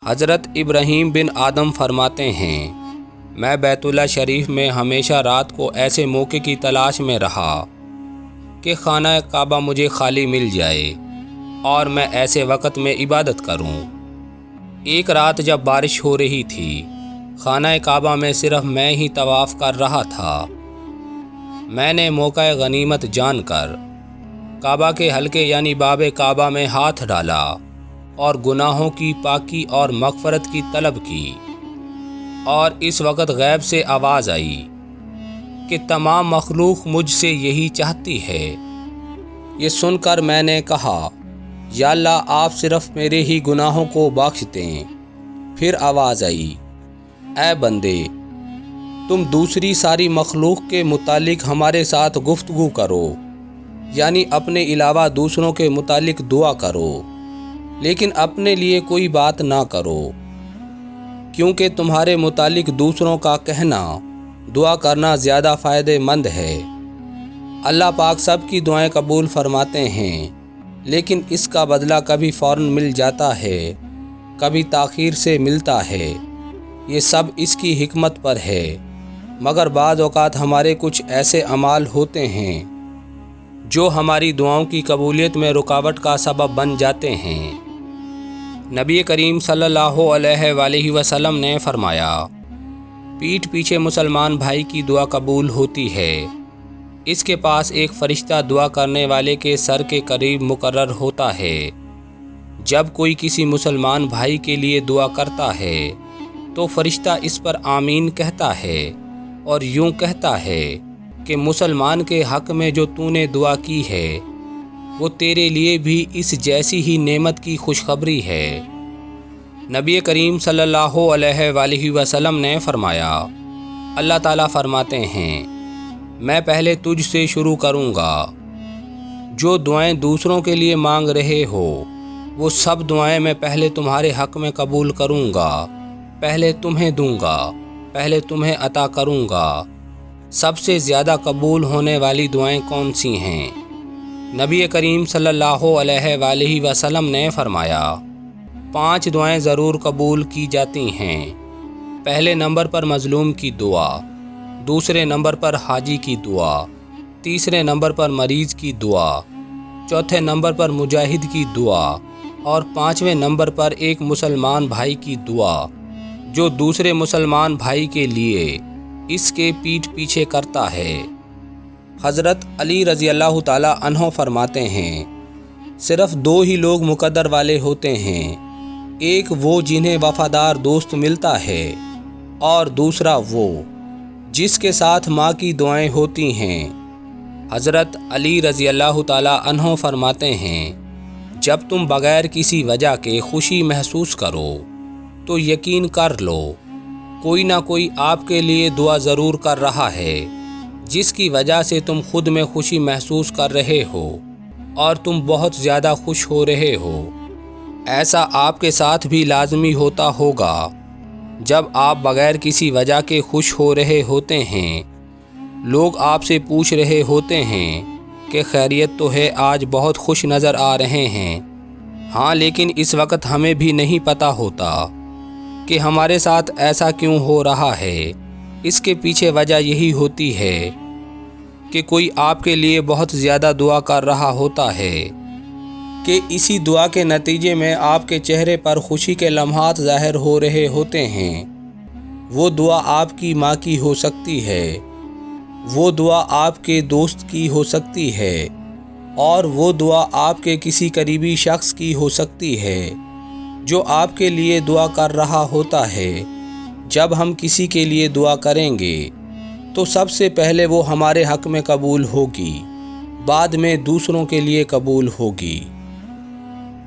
حضرت ابراہیم بن آدم فرماتے ہیں، میں بیت اللہ شریف میں ہمیشہ رات کو ایسے موقع کی تلاش میں رہا کہ خانہ کعبہ مجھے خالی مل جائے اور میں ایسے وقت میں عبادت کروں۔ ایک رات جب بارش ہو رہی تھی، خانہ کعبہ میں صرف میں ہی طواف کر رہا تھا۔ میں نے موقع غنیمت جان کر کعبہ کے حلقے یعنی باب کعبہ میں ہاتھ ڈالا اور گناہوں کی پاکی اور مغفرت کی طلب کی، اور اس وقت غیب سے آواز آئی کہ تمام مخلوق مجھ سے یہی چاہتی ہے۔ یہ سن کر میں نے کہا، یا اللہ آپ صرف میرے ہی گناہوں کو بخش دیں۔ پھر آواز آئی، اے بندے، تم دوسری ساری مخلوق کے متعلق ہمارے ساتھ گفتگو کرو، یعنی اپنے علاوہ دوسروں کے متعلق دعا کرو، لیکن اپنے لیے کوئی بات نہ کرو، کیونکہ تمہارے متعلق دوسروں کا کہنا دعا کرنا زیادہ فائدہ مند ہے۔ اللہ پاک سب کی دعائیں قبول فرماتے ہیں، لیکن اس کا بدلہ کبھی فوراً مل جاتا ہے، کبھی تاخیر سے ملتا ہے۔ یہ سب اس کی حکمت پر ہے، مگر بعض اوقات ہمارے کچھ ایسے اعمال ہوتے ہیں جو ہماری دعاؤں کی قبولیت میں رکاوٹ کا سبب بن جاتے ہیں۔ نبی کریم صلی اللہ علیہ وآلہ وسلم نے فرمایا، پیٹھ پیچھے مسلمان بھائی کی دعا قبول ہوتی ہے، اس کے پاس ایک فرشتہ دعا کرنے والے کے سر کے قریب مقرر ہوتا ہے۔ جب کوئی کسی مسلمان بھائی کے لیے دعا کرتا ہے تو فرشتہ اس پر آمین کہتا ہے اور یوں کہتا ہے کہ مسلمان کے حق میں جو تو نے دعا کی ہے وہ تیرے لیے بھی اس جیسی ہی نعمت کی خوشخبری ہے۔ نبی کریم صلی اللہ علیہ وآلہ وسلم نے فرمایا، اللہ تعالیٰ فرماتے ہیں، میں پہلے تجھ سے شروع کروں گا، جو دعائیں دوسروں کے لیے مانگ رہے ہو وہ سب دعائیں میں پہلے تمہارے حق میں قبول کروں گا، پہلے تمہیں دوں گا، پہلے تمہیں عطا کروں گا۔ سب سے زیادہ قبول ہونے والی دعائیں کون سی ہیں؟ نبی کریم صلی اللہ علیہ وآلہ وسلم نے فرمایا، 5 دعائیں ضرور قبول کی جاتی ہیں۔ پہلے نمبر پر مظلوم کی دعا، دوسرے نمبر پر حاجی کی دعا، تیسرے نمبر پر مریض کی دعا، چوتھے نمبر پر مجاہد کی دعا، اور 5ویں نمبر پر ایک مسلمان بھائی کی دعا جو دوسرے مسلمان بھائی کے لیے اس کے پیٹھ پیچھے کرتا ہے۔ حضرت علی رضی اللہ تعالیٰ عنہ فرماتے ہیں، صرف 2 ہی لوگ مقدر والے ہوتے ہیں، ایک وہ جنہیں وفادار دوست ملتا ہے، اور دوسرا وہ جس کے ساتھ ماں کی دعائیں ہوتی ہیں۔ حضرت علی رضی اللہ تعالیٰ عنہ فرماتے ہیں، جب تم بغیر کسی وجہ کے خوشی محسوس کرو تو یقین کر لو کوئی نہ کوئی آپ کے لیے دعا ضرور کر رہا ہے، جس کی وجہ سے تم خود میں خوشی محسوس کر رہے ہو اور تم بہت زیادہ خوش ہو رہے ہو۔ ایسا آپ کے ساتھ بھی لازمی ہوتا ہوگا۔ جب آپ بغیر کسی وجہ کے خوش ہو رہے ہوتے ہیں، لوگ آپ سے پوچھ رہے ہوتے ہیں کہ خیریت تو ہے، آج بہت خوش نظر آ رہے ہیں۔ ہاں، لیکن اس وقت ہمیں بھی نہیں پتہ ہوتا کہ ہمارے ساتھ ایسا کیوں ہو رہا ہے۔ اس کے پیچھے وجہ یہی ہوتی ہے کہ کوئی آپ کے لیے بہت زیادہ دعا کر رہا ہوتا ہے کہ اسی دعا کے نتیجے میں آپ کے چہرے پر خوشی کے لمحات ظاہر ہو رہے ہوتے ہیں۔ وہ دعا آپ کی ماں کی ہو سکتی ہے، وہ دعا آپ کے دوست کی ہو سکتی ہے، اور وہ دعا آپ کے کسی قریبی شخص کی ہو سکتی ہے جو آپ کے لیے دعا کر رہا ہوتا ہے۔ جب ہم کسی کے لیے دعا کریں گے تو سب سے پہلے وہ ہمارے حق میں قبول ہوگی، بعد میں دوسروں کے لیے قبول ہوگی۔